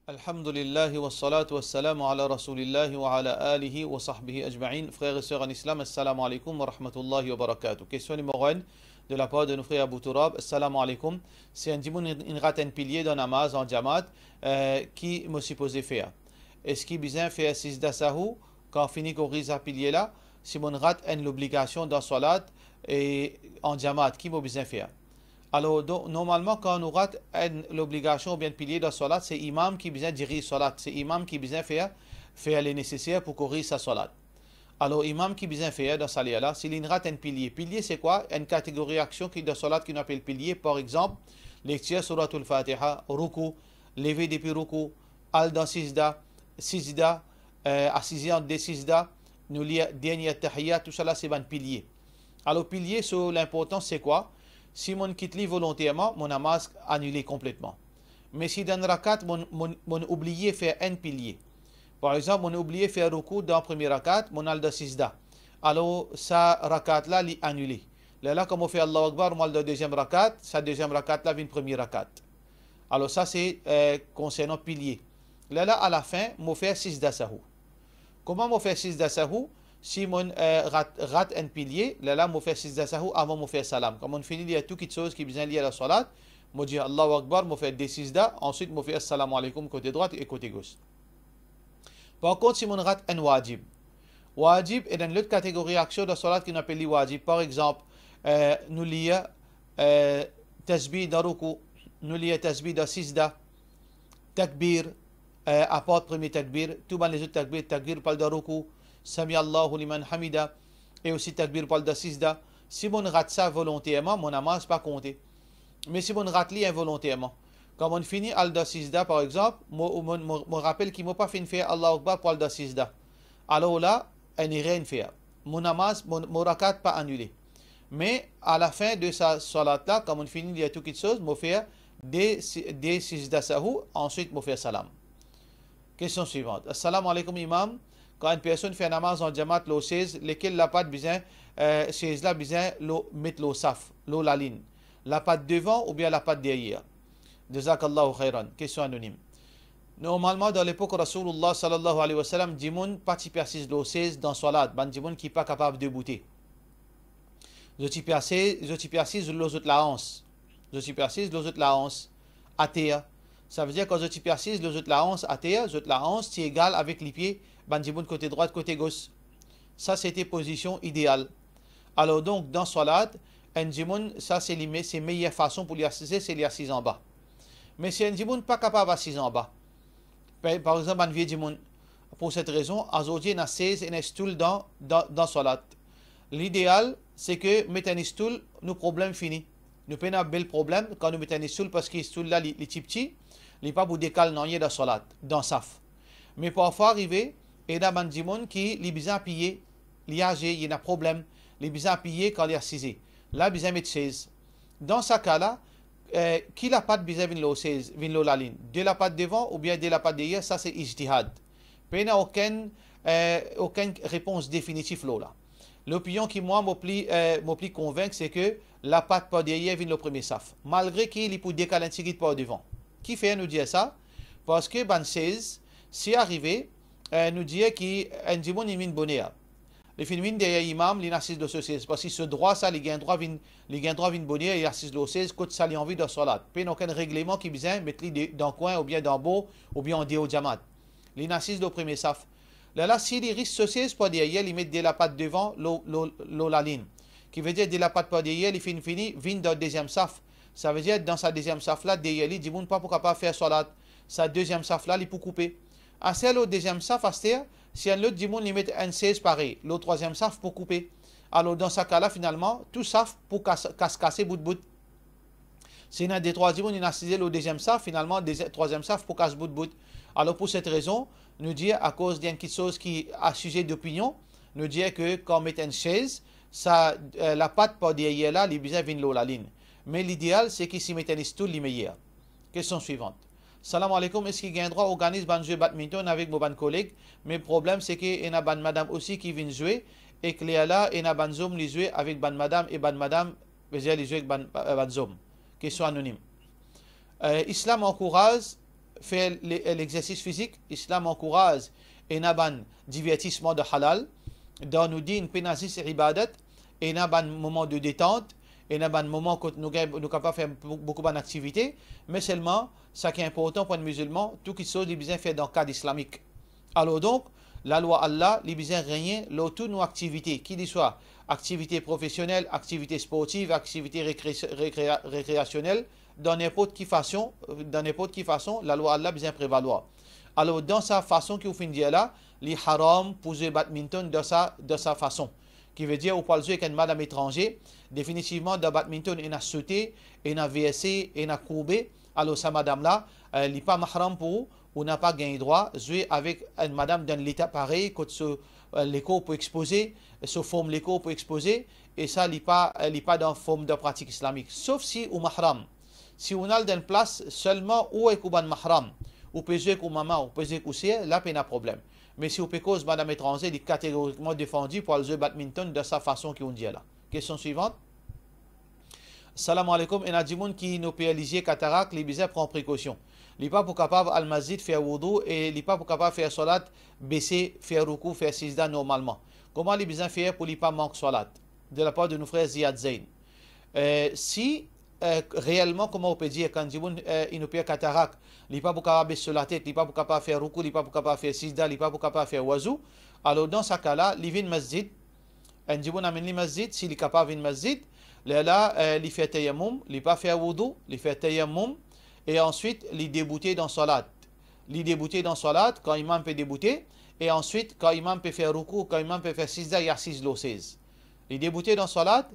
Alhamdulillah wa salatu wa salamu ala rasulillahi wa ala alihi wa sahbihi ajma'in. Frères et sœurs en islam, assalamu alaikum wa rahmatullahi wa barakatuh. Question numéro 1 de la part de nos frères Abu Turab. Assalamu alaikum. Si un dimoun il rate un pilier dans namaz en jamaat, qui me supposé faire? Est-ce qu'il besoin faire sijda sahu quand on finit qu'on rise à pilier là? Si mon rate a l'obligation dans salat et en jamaat, qui me besoin faire? Alors, normalement, quand on rate l'obligation ou bien de pilier dans la salat, c'est imam qui besoin diriger salat. C'est imam qui besoin faire les nécessaires pour courir sa salat. Alors, imam qui besoin faire dans salat là, s'il rate un pilier. Pilier, c'est quoi? Une catégorie d'action qui dans salat qu'on appelle pilier. Par exemple, lecture suratul Fatiha, ruku, lever depuis ruku, al dans sijda, assiser en des sijda, nous lire dernier tahiyya, tout ça là, c'est un pilier. Alors, pilier, sur l'importance, c'est quoi? Si mon quitte volontairement, mon namaz annulé complètement. Mais si dans rakat, mon oublié faire un pilier. Par exemple, mon oublié faire ruku dans le premier rakat, mon al de sijda. Alors, sa rakat là, est annulé. Là, comme on fait Allahu Akbar, mon al de deuxième rakat, sa deuxième rakat là, vient premier rakat. Alors, ça, c'est concernant pilier. Là, à la fin, mon fait sijda sahu. Comment mon fait sijda sahu? Si mon rate un pilier, là, mon fait sijda sahu avant mon fait salam. Comme on finit, il y a toutes les choses qui sont liées à la salat. Moi, dis Allahu Akbar, mon fait des sijda. Ensuite, mon fait assalamu alaikum côté droite et côté gauche. Par contre, si mon rate un wajib, wajib est dans l'autre catégorie d'action de la salat qu'on appelle wajib. Par exemple, nous lions tasbih dans ruku, nous lions tasbih dans sijda, takbir, à part premier takbir, tout les autres takbir parle de ruku. Sami Allahu liman hamida et aussi takbir parle de sijda. Si mon rate ça volontairement, mon namaz pas compté. Mais si mon rate li involontairement, quand on finit al da sijda par exemple, me rappelle qu'il m'a pas fait faire Allahu Akbar pour al da sijda. Alors là, elle n'est rien faire. Mon namaz, mon rakat pas annulé. Mais à la fin de sa salat là, quand on finit il y a toutes les choses, me faire des sijda sahu, ensuite me faire salam. Question suivante. Assalamu alaikum imam. Quand une personne fait un namaz en jamaat, l'eau 16, lesquelles la patte besoin, 16 là besoin mettre l'eau saf, l'eau la ligne. La patte devant ou bien la patte derrière. Jazakallahu khairan. Question anonyme. Normalement, dans l'époque, Rasulullah sallallahu alayhi wa sallam, Dimoun parti persiste l'eau 16 dans salat, ban Dimoun qui n'est pas capable de bouter. Je t'y persiste l'eau autres la hanse. Je t'y persiste l'eau autres la hanse. À terre. Ça veut dire que je t'y persiste l'eau autres la hanse à terre, l'autre la hanse, c'est égal avec les pieds. Bandjiboun côté droite, côté gauche. Ça, c'était position idéale. Alors donc, dans Salat, un djimoun, ça c'est la meilleure façon pour l'assister, c'est l'assiser en bas. Mais si un djimoun pas capable d'assiser en bas, par exemple, un vieux djimoun, pour cette raison, aujourd'hui, on a 16 et un stool dans Salat. L'idéal, c'est que mettre un stool, nos problèmes finis. Nous prenons un bel problème quand nous mettons un stool parce que le stool là, il est petit, il n'est pas pour décaler dans Salat, dans Saf. Mais parfois, arriver, et là, il y a des gens qui sont besoin de payer, il y a un problème, ils ont besoin de payer quand il y a 6. Là, ils ont besoin de mettre 16. Dans ce cas-là, qui n'a pas besoin de mettre 16, de la ligne? De la patte devant ou bien de la patte derrière, ça c'est ijtihad. Il n'y a aucune réponse définitive là. L'opinion qui, moi, m'a plus convaincre, c'est que la patte par derrière vient le premier saf. Malgré qu'il peut décaler un petit peu par devant. Qui fait nous dire ça? Parce que, 16, si arrivé, nous dit qu'un djimoun il vient bonheur. Le film derrière l'imam, il assiste de ce 16. Parce que ce droit, ça, il gagne droit vient bonheur, il assiste de 16, quand ça, il a envie de salat. Puis, il n'y a aucun règlement qui vient mettre dans le coin, ou bien dans le beau, ou bien en déo jamat. Il assiste de premier saf. Là, s'il risque ce 16 pour derrière, il met de la patte devant, la ligne. Qui veut dire de la patte pour derrière, il finit, vient dans le deuxième saf. Ça veut dire, dans sa deuxième saf là, derrière lui, il dit, pas pour capable faire salat. Sa deuxième saf là, il peut couper. À celle au deuxième saf, si un autre dimoun il met un 16 pareil, le troisième saf pour couper. Alors dans ce cas-là, finalement, tout saf pour casser bout de bout. Si un des trois dimoun il a assisté le deuxième saf, finalement, le troisième saf pour casser bout de bout. Alors pour cette raison, nous dire à cause d'une petite chose qui a sujet d'opinion, nous dire que quand on met une chaise, ça, la patte par derrière là, les besoins viennent la ligne. Mais l'idéal, c'est qu'il s'y met un stool, les meilleurs. Question suivante. Salam alaikum, est-ce qu'il y a un droit organise un jeu badminton avec mon collègue? Mais le problème, c'est qu'il y a une madame aussi qui vient jouer et que là, il y a un zoom qui joue avec ban madame et ban madame, veut dire les jouer avec ban zoom. Question anonyme. Islam encourage faire l'exercice physique, l'islam encourage et n'a ban divertissement de halal. Dans nous dit une pénazis ibadat et n'a ban moment de détente et n'a ban moment que nous capables faire beaucoup d'activités, mais seulement ce qui est important pour un musulman, tout qui soit besoin faire dans le cadre islamique. Alors donc, la loi Allah, les besoin rien, toutes nos activités, qu'il soit activité professionnelle, activité sportive, activité récréationnelle, dans n'importe qui façon, la loi Allah besoin prévaloir. Alors dans sa façon qui vous fait dire là, les haram pour jouer badminton de sa façon. Qui veut dire, au poil jouer avec une madame étranger, définitivement dans badminton, il a sauté, il a versé, il a courbé. Alors sa madame là, elle n'est pas mahram pour vous, ou n'a pas gagné droit, jouer avec une madame dans l'état pareil, quand l'écho pour exposer, se forme l'écho pour exposer, et ça, il n'est pas dans forme de pratique islamique. Sauf si ou mahram. Si on a dans une place seulement où est un mahram, ou peut jouer avec maman, ou peut jouer avec là, il y a un problème. Mais si on peut cause madame étranger, il est catégoriquement défendu pour jouer badminton de sa façon qu'on dit là. Question suivante. Salam alaikum. Il y a des gens qui nous pénalisent cataracte, les bizarres prennent précaution. Il n'est pas pour capable al-mazid faire wudu et il n'est pas pour capable faire salat, baisser, faire ruku, faire sijda normalement. Comment les bizarres faire pour ne pas manquer salat? De la part de nos frères Ziad Zain. Si réellement, comment on peut dire, quand il nous perd cataracte, il n'est pas pour capable baisser la tête, il n'est pas pour capable faire ruku, il n'est pas pour capable faire sijda, il n'est pas pour capable faire wazou, alors dans ce cas-là, il vient masjid, un jibun amène le masjid, s'il est capable de masjid, là, il fait tayammum, il n'est pas fait wudu, il fait tayammum, et ensuite, il débouter dans salat. Il débouter dans salat, quand imam peut débouter, et ensuite, quand imam peut faire ruku, quand imam peut faire sijda, il y a 6 lots 16. Il débouter dans salat,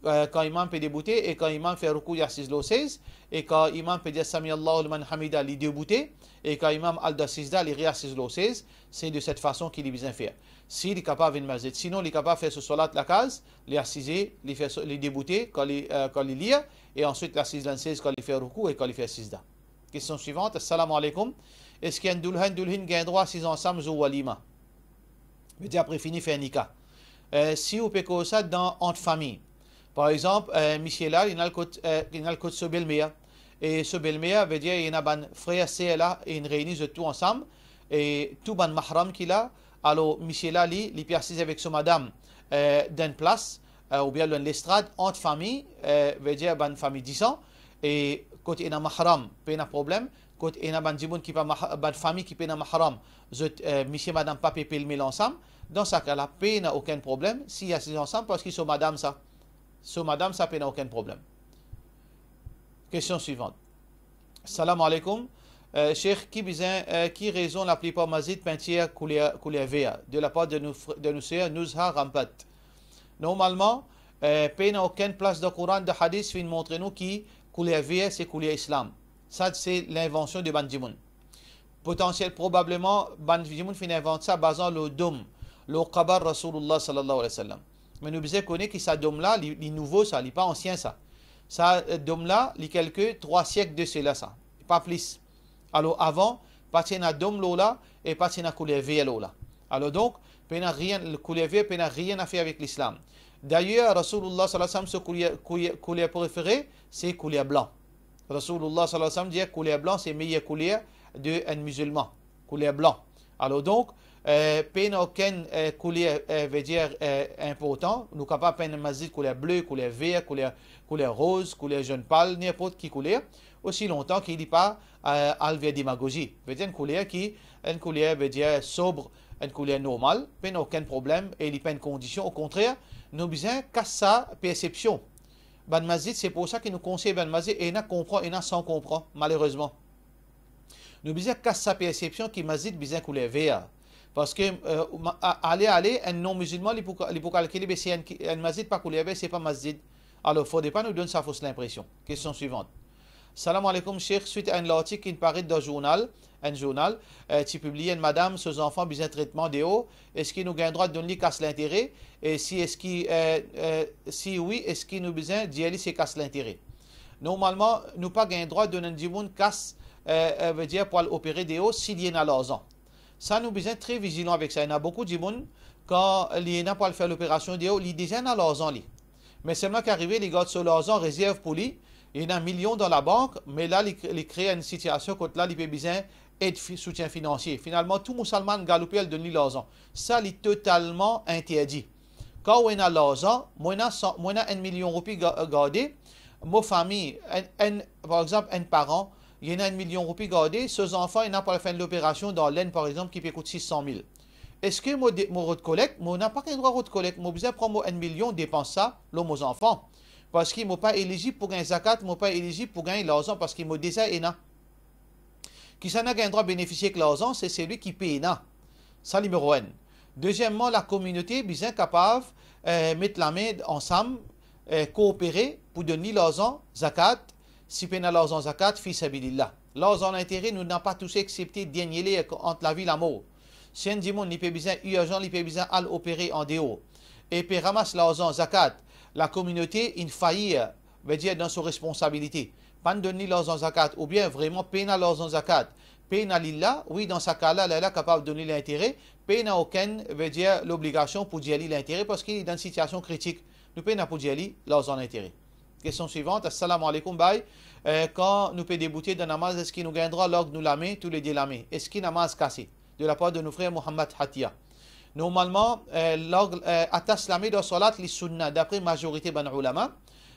quand imam peut débouter, et quand imam fait ruku, il y a 6 lots 16, et quand imam peut dire Sami Allahu liman hamida, il débouter, et quand imam al da sijda, il y a 6 lots 16, c'est de cette façon qu'il est besoin de faire. S'il est capable de masjid, sinon il est capable de faire ce salat la case, il assisé, il débouter quand il lit, et ensuite l'assise la 16 quand il fait ruku et quand il fait sijda. Question suivante. Assalamu alaikum. Est-ce qu'il y a un dulhin qui a droit à 6 ensemble ou walima? Je veux dire après fini faire nika. Si vous pouvez ça dans entre famille. Par exemple, Michel là, il y a le côté ce belle-mère. Et ce belle-mère veut dire il y a un frère c'est là et ils réunissent tout ensemble et tout ban mahram qu'il a. Alors Michel là, il peut assister avec sa madame dans une place ou bien dans l'estrade entre famille, veut dire ban famille 10 ans et quand il y a mahram, pas de problème. Quand il y a ban jiboun qui pas ban famille qui pas de mahram, Michel madame pas peut le mêler ensemble. Dans ce cas-là, pas n'a aucun problème s'il y a ces ensemble parce qu'ils sont madame ça. So madame, ça n'a aucun problème. Question suivante. Salam alaikum. Cheikh, qui raison la plupart mazid peinture couleur vert de la part de nos sœurs Nuzha Rampat. Normalement, pas n'a aucune place de Coran, de hadith, fin montrer nous qui couleur vert, c'est couleur islam. Ça, c'est l'invention de Bandimoun. Potentiel, probablement, Bandimoun fin invente ça basant le dôme, le qabar Rasulullah sallallahu alayhi wa sallam. Mais nous devons connaître que ça dôme là, il nouveau ça, il n'est pas ancien ça. Ça dôme là, il y a quelques 3 siècles de cela ça, pas plus. Alors avant, pas de dôme là et pas de couleur vert là. Alors donc, le couleur vert n'a rien à faire avec l'islam. D'ailleurs, Rasulullah sallallahu alayhi wa sallam, couleur préférée, c'est couleur blanc. Rasulullah sallallahu alayhi wa sallam dit que couleur blanc c'est meilleure couleur d'un musulman, couleur blanc. Alors donc, pas aucune couleur veut dire important. Nous sommes capables de peindre masjid couleur bleu, couleur vert, couleur rose, couleur jaune pâle, n'importe qui couleur, aussi longtemps qu'il n'est pas enlevé démagogie. Veut dire une couleur veut dire sobre, une couleur normale, pas aucun problème et il n'y a pas une condition. Au contraire, nous avons besoin de sa perception. Ban masjid, c'est pour ça que nous conseillons ban masjid et il comprend et sans comprend, malheureusement. Nous avons besoin de sa perception qui masjid besoin couleur vert. Parce que un non-musulman, il peut calculer que si un masjid pas couleur vert, ce n'est pas masjid. Alors, il ne faudrait pas nous donner sa fausse impression. Question suivante. Salam alaikum, Cheikh. Suite à un article qui paraît dans un journal, tu publies une madame, ses enfants, besoin de traitement de haut. Est-ce qu'il nous a le droit de donner casse l'intérêt? Et si oui, est-ce qu'il nous a besoin d'y aller, c'est casse l'intérêt? Normalement, nous pas le droit de donner une casse, veut dire pour opérer des hauts s'il y en a l'argent. Ça, nous besoin très vigilants avec ça. Il y a beaucoup de gens, quand il y en a pour faire l'opération des hauts, ils disent dans l'argent. Mais seulement qu'arrivé, les gars sur l'argent réserve pour lui. Il y a 1 million dans la banque, mais là, il crée une situation où là, il peut besoin aide soutien financier. Finalement, tout musulman galopé donne l'argent. Ça, il est totalement interdit. Quand on a l'argent, moi, on a 1 million de roupies gardé. Ma famille, par exemple, un parent, il y en a 1 million de roupies gardé. Ses enfants, il n'a pas fait l'opération dans l'aine, par exemple, qui peut coûter 600 000. Est-ce que moi, de collecte, moi, n'a pas qu'un droit de collecte. Moi, besoin de prendre 1 million, dépense ça, là, mes enfants. Parce qu'ils ne sont pas éligibles pour gagner zakat, ils ne sont pas éligibles pour gagner l'argent parce qu'ils sont déjà énormes. Qui s'en a un droit de bénéficier de l'argent, c'est celui qui paye. Ça, numéro 1. Deuxièmement, la communauté est bien capable de mettre la main ensemble, coopérer pour donner l'argent, zakat, si on a l'argent zakat, fils abilillah. L'argent d'intérêt, nous n'avons pas tous accepté d'y entre la vie et la mort. Si on dit qu'il peut besoin urgent, il peut besoin à l'opérer en dehors. Et puis ramasse l'argent zakat, la communauté, il faillit, veut dire, dans ses responsabilités. Pas de donner l'argent zakat, ou bien vraiment payer l'argent zakat. Payer l'illah, oui, dans ce cas-là, elle est capable de donner l'intérêt. Payer n'a aucune, veut dire, l'obligation pour dire l'intérêt parce qu'il est dans une situation critique. Nous payons pour dire l'argent d'intérêt. Question suivante, assalamu alaikum, bye. Quand nous payons débouter dans la namaz, est-ce qu'il nous gagnera l'ordre nous la main, tous les deux la main? Est-ce qu'il namaz cassé? De la part de nos frères Mohamed Hatia. Normalement, at-taslamé dans salat, les sunnah, d'après majorité ban ulama,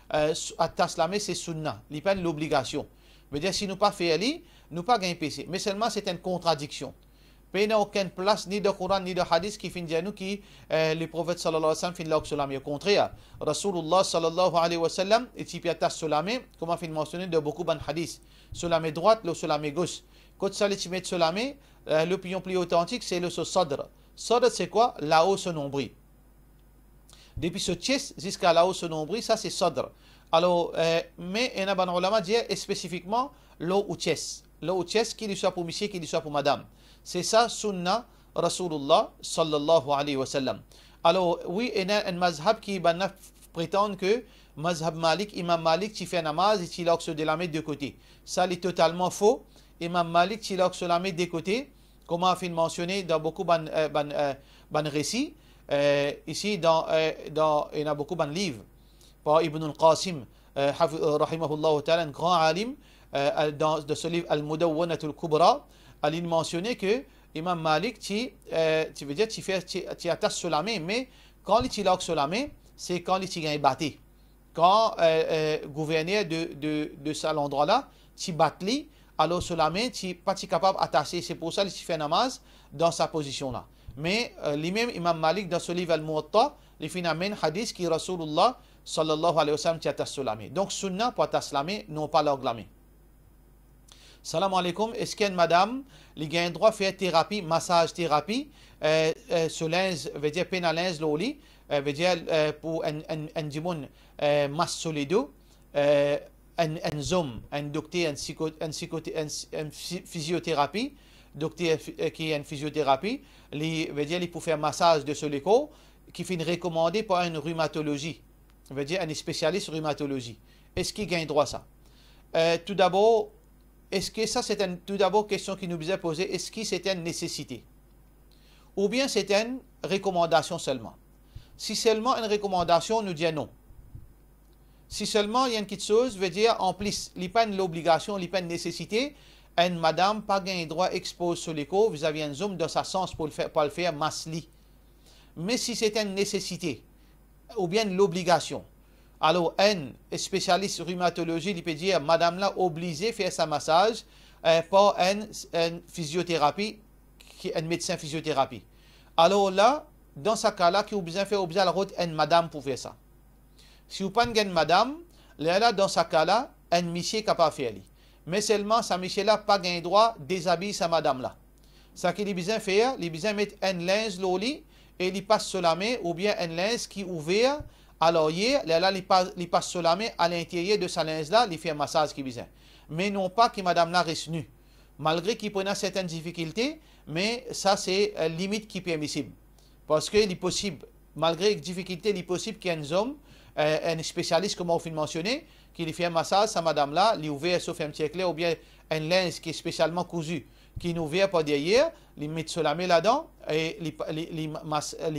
at-taslamé c'est sunnah, il pas l'obligation. Mais dire si nous pas fait ali, nous pas gagner PC. Mais seulement c'est une contradiction. Il n'y a aucune place ni de Coran ni de Hadith qui finit nous qui le prophète sallallahu alayhi wa sallam finit l'oxolamé. Au contraire, Rasulullah sallallahu alayhi wa sallam et type at-taslamé, comme on finit mentionné de beaucoup de hadiths. Solamé droite, le solamé gauche. Quand ça les met solamé, l'opinion plus authentique c'est le sadr. Sadr, c'est quoi? Là-haut, ce nombril. Depuis ce chest jusqu'à là-haut, ce nombril, ça c'est sadr. Alors, mais il y a un ulama dit spécifiquement l'eau ou chest. L'eau ou chest, qu'il soit pour monsieur, qu'il soit pour madame. C'est ça, sunnah Rasulullah sallallahu alayhi wa sallam. Alors, oui, il y a un mazhab qui prétend que mazhab Malik, Imam Malik, qui fait namaz et qui loxe de la mettre de côté. Ça, c'est totalement faux. Imam Malik, qui loxe la mettre de côté. Comme on a mentionné dans beaucoup de récits, ici, il y a beaucoup de livres, par Ibn al-Qasim, rahimahullah ta'ala, un grand alim, dans ce livre Al-Mudawwanat al-Kubra, il a mentionné que Imam Malik, tu veux dire, tu attaches sur la main, mais quand il loque sur la main, c'est quand il gagne battu. Quand gouverneur de cet endroit-là, tu battes lui, alors sur la main, tu n'es pas capable d'attacher. C'est pour ça qu'il fait namaz dans sa position-là. Mais lui-même, Imam Malik, dans ce livre Al-Muwatta, il fait un hadith qui Rasulullah sallallahu alayhi wa sallam qui attache sur la main. Donc, sunnah pour attacher la main, non pas l'orgue la main. Salam alaikum. Est-ce qu'une madame, il a un droit de faire thérapie, massage thérapie, sur linge, veut dire pénalins, l'oli, veut dire pour un dimoun masse sur les dos, un zoom, un docteur, un physiothérapie, docteur qui est en physiothérapie, veut dire il peut faire massage de ce léco, qui finit recommandé par une rhumatologie, veut dire un spécialiste rhumatologie. Est-ce qu'il gagne droit ça? Tout d'abord, est-ce que ça c'est tout d'abord question qui nous est posée, est-ce que c'est une nécessité? Ou bien c'est une recommandation seulement? Si seulement une recommandation, nous dit non. Si seulement il y a une petite chose, veut dire en plus, il n'y a pas l'obligation, il n'y a pas une nécessité, une madame pas gain droit expose sur l'écho, vous avez un zoom dans sa sens pour le faire masli. Mais si c'est une nécessité, ou bien l'obligation, alors un spécialiste rhumatologie, il peut dire, madame là, obligée de faire sa massage par une physiothérapie, un médecin physiothérapie. Alors là, dans ce cas-là, qui a besoin de faire obligé à la route, une madame pour faire ça. Si vous n'avez pas une madame, là, dans ce cas-là, un monsieur est capable de faire. Mais seulement, ce monsieur-là n'a pas le droit de déshabiller sa madame-là. Ce qu'il a besoin de faire, il a besoin de mettre un linge au lit et il passe sur la main, ou bien un linge qui est ouvert à l'oreiller, là, il passe sur la main à l'intérieur de sa linge-là, il fait un massage qui a besoin. Mais non pas que madame-là reste nue. Malgré qu'il prenne certaines difficultés, mais ça, c'est limite qui est permissible. Parce qu'il est possible, malgré les difficultés, il est possible qu'il y ait un homme, un spécialiste, comme on vient de mentionner, qui lui fait un massage, sa madame-là, il ouvert sauf un petit éclair, ou bien un linge qui est spécialement cousu, qui est ouvert par derrière, il met sur la main là-dedans, et il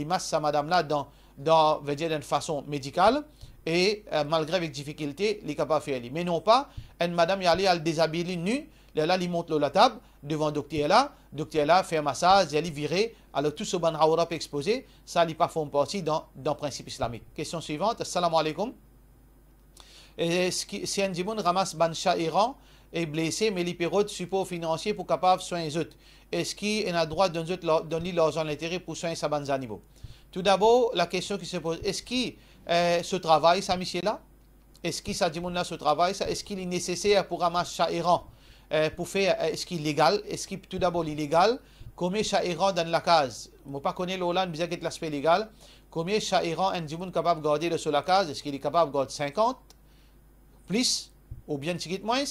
masse sa madame-là dans veut dire d'une façon médicale, et malgré avec difficulté, il est capable de faire. Mais non pas, une madame y aller, elle déshabille nu, là, il monte la table devant le docteur là fait un massage, il virer, alors tout ce ban haoura peut exposer, ça n'est pas fait partie dans le principe islamique. Question suivante, assalamu alaikum. Si un djimoun ramasse ban Iran est blessé, mais il peut support financier pour capable soigner les autres, est-ce qu'il a le droit de donner l'argent d'intérêt pour soigner sa ban animaux? Tout d'abord, la question qui se pose, est-ce qu'il ce travail, ça, monsieur-là? Est-ce qu'il ça dit ce travail, ça? Est-ce qu'il est nécessaire pour ramasser Iran pour faire, est-ce qu'il est légal? Est-ce qu'il tout d'abord illégal? Combien Iran dans la case? Je ne connais pas l'Hollande, mais il l'aspect légal. Combien Iran un djimoun capable de garder sur la case? Est-ce qu'il est capable de garder 50 plus ou bien petit moins?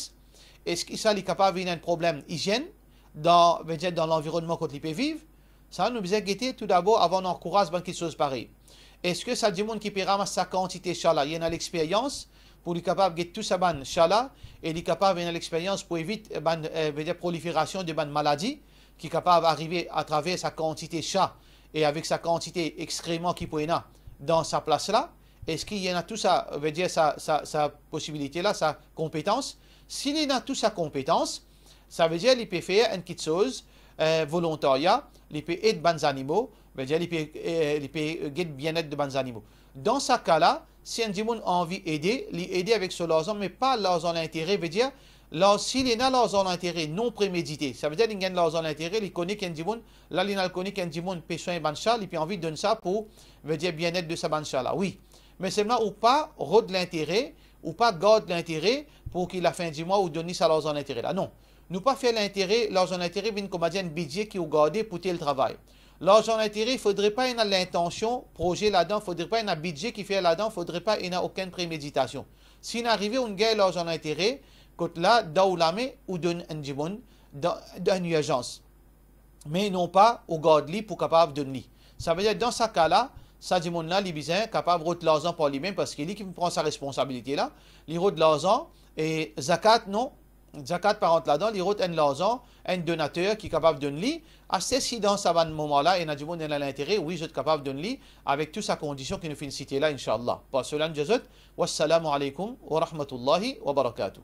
Est-ce qu'il est capable d'avoir un problème hygiène dans l'environnement quand il peut vivre? Ça nous besoin guetter tout d'abord avant d'encourager quelque chose pareil. Est-ce que ça dit qui peut ramasser sa quantité chala? Il y a l'expérience pour être capable de tout ça ban chala et il est capable d'avoir l'expérience pour éviter la prolifération de ban maladies qui est capable d'arriver à travers sa quantité chat et avec sa quantité excrément qui peut y avoir dans sa place là. Est-ce qu'il y en a tout ça, veut dire sa possibilité là, sa compétence? S'il y en a toute sa compétence, ça veut dire qu'il peut faire une petite chose volontariat, il peut aider les animaux, veut dire il peut aider bien-être de les animaux. Dans ce cas-là, si un djimoun a envie d'aider, l'aider avec ce l'argent, mais pas l'argent d'intérêt, veut dire s'il y a l'argent d'intérêt non prémédité, ça veut dire qu'il y a l'argent d'intérêt, il connaît qu'un djimoun, là il connaît qu'un djimoun peut soigner un bancha, il a envie de donner ça pour veut dire bien-être de sa bancha là, oui. Mais seulement ou pas rôde l'intérêt, ou pas garde l'intérêt pour qu'il a fin du mois ou donner ça l'argent d'intérêt là. Non. Nous pas faire l'intérêt, l'argent d'intérêt vient comme un budget qui est gardé pour tel travail. L'argent d'intérêt, il ne faudrait pas y l'intention, projet là-dedans, il ne faudrait pas y un budget qui fait là-dedans, il ne faudrait pas y aucune préméditation. Si on arrive, on gagne l'argent d'intérêt, quand là, d'oulame ou d'un djibon, d'une urgence. Mais non pas au garde-lit pour capable de donner. Ça veut dire dans ce cas-là, ça dit là, il est capable de retirer l'argent par lui-même parce qu'il est qui prend sa responsabilité là. Il retire l'argent et zakat non. Zakat par exemple là-dedans, il retire l'argent, un donateur qui est capable de donner. Assez si dans ce moment-là, il y a du monde qui a l'intérêt, oui, je suis capable de donner avec toutes ces conditions qui nous finissent citer là, Inch'Allah. Par cela, wassalamu alaikum wa rahmatullahi wa barakatuh.